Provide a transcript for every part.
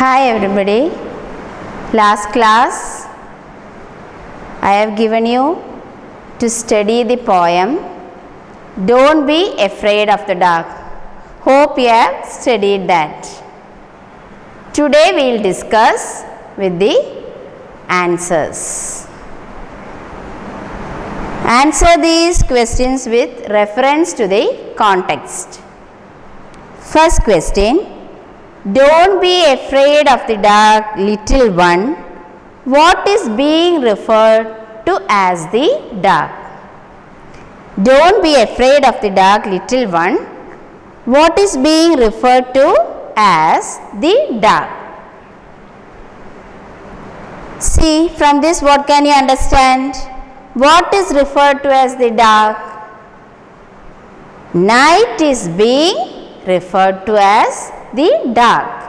Hi everybody. Last class I have given you to study the poem Don't Be Afraid of the Dark. Hope you have studied that. Today we will discuss with the answers. Answer these questions with reference to the context. First question. Don't be afraid of the dark, little one. What is being referred to as the dark? Don't be afraid of the dark, little one. What is being referred to as the dark? See, from this what can you understand? What is referred to as the dark? Night is being referred to as the dark.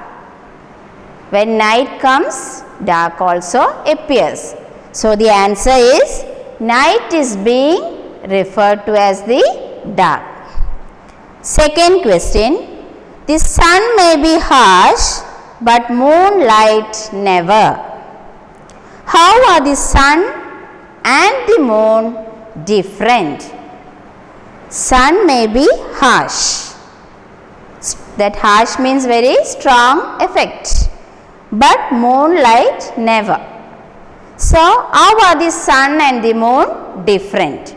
When night comes, dark also appears. So the answer is night is being referred to as the dark. Second question. The sun may be harsh, but moonlight never. How are the sun and the moon different? Sun may be harsh. That harsh means very strong effect, but moonlight never. So, how are the sun and the moon different?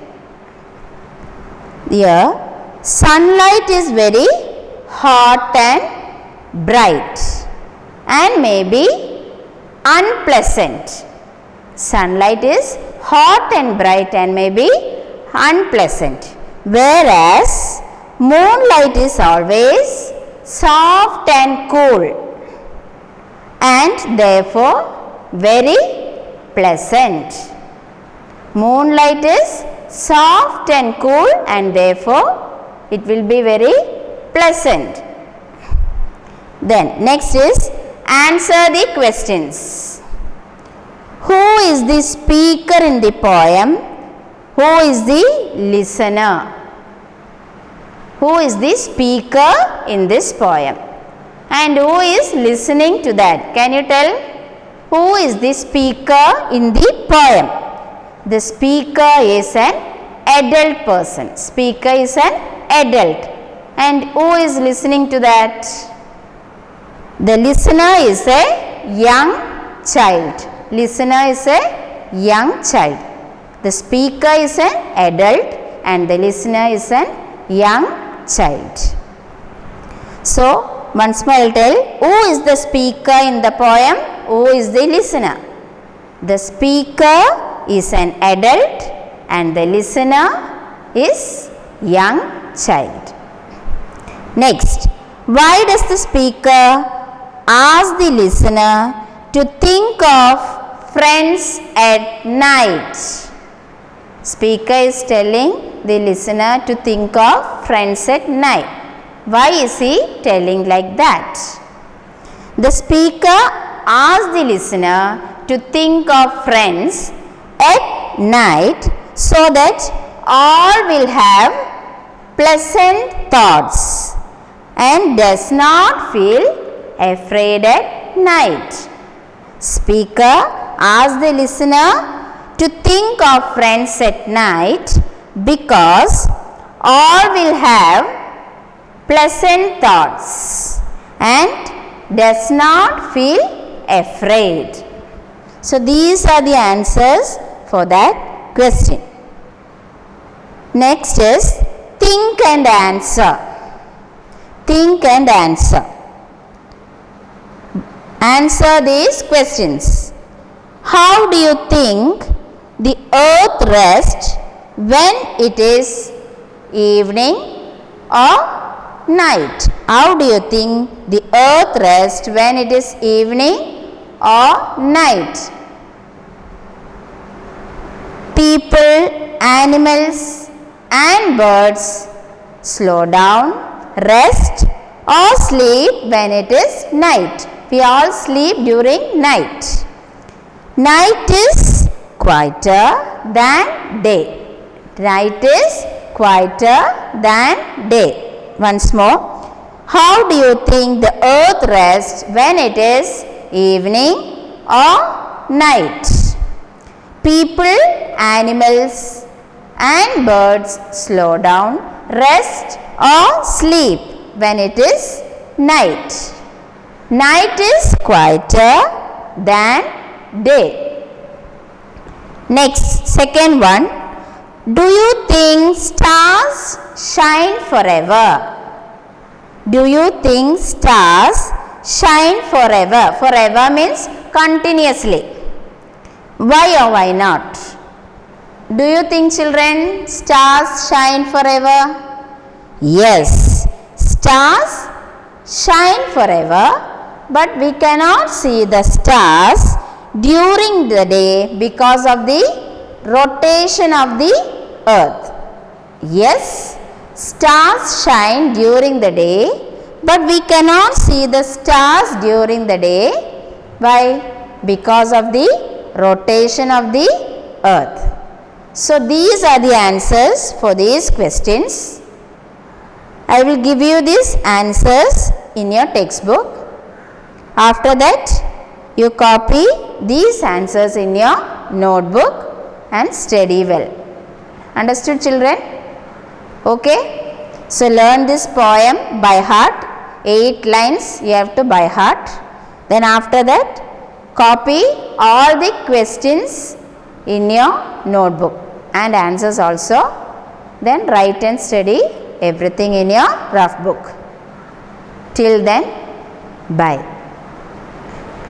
Here, sunlight is very hot and bright and may be unpleasant. Sunlight is hot and bright and may be unpleasant, whereas moonlight is always soft and cool and therefore very pleasant. Moonlight is soft and cool and therefore it will be very pleasant. Then next is answer the questions. Who is the speaker in the poem? Who is the listener? Who is the speaker in this poem? And who is listening to that? Can you tell? Who is the speaker in the poem? The speaker is an adult person. Speaker is an adult. And who is listening to that? The listener is a young child. Listener is a young child. The speaker is an adult and the listener is an young child. So, once more I will tell, who is the speaker in the poem? Who is the listener? The speaker is an adult and the listener is young child. Next, why does the speaker ask the listener to think of friends at night? Speaker is telling the listener to think of friends at night. Why is he telling like that? The speaker asks the listener to think of friends at night so that all will have pleasant thoughts and does not feel afraid at night. Speaker asks the listener to think of friends at night because all will have pleasant thoughts and does not feel afraid. So these are the answers for that question. Next is think and answer. Think and answer. Answer these questions. How do you think the earth rests when it is evening or night? How do you think the earth rests when it is evening or night? People, animals and birds slow down, rest or sleep when it is night. We all sleep during night. Night is quieter than day. Night is quieter than day. Once more. How do you think the earth rests when it is evening or night? People, animals and birds slow down, rest or sleep when it is night. Night is quieter than day. Next, second one. Do you think stars shine forever? Do you think stars shine forever? Forever means continuously. Why or why not? Do you think, children, stars shine forever? Yes, stars shine forever, but we cannot see the stars during the day because of the rotation of the earth. Yes, stars shine during the day, but we cannot see the stars during the day. Why? Because of the rotation of the earth. So these are the answers for these questions. I will give you these answers in your textbook. After that, you copy these answers in your notebook and study well. Understood, children? Okay? So learn this poem by heart. 8 lines you have to by heart. Then after that, copy all the questions in your notebook and answers also. Then write and study everything in your rough book. Till then, bye.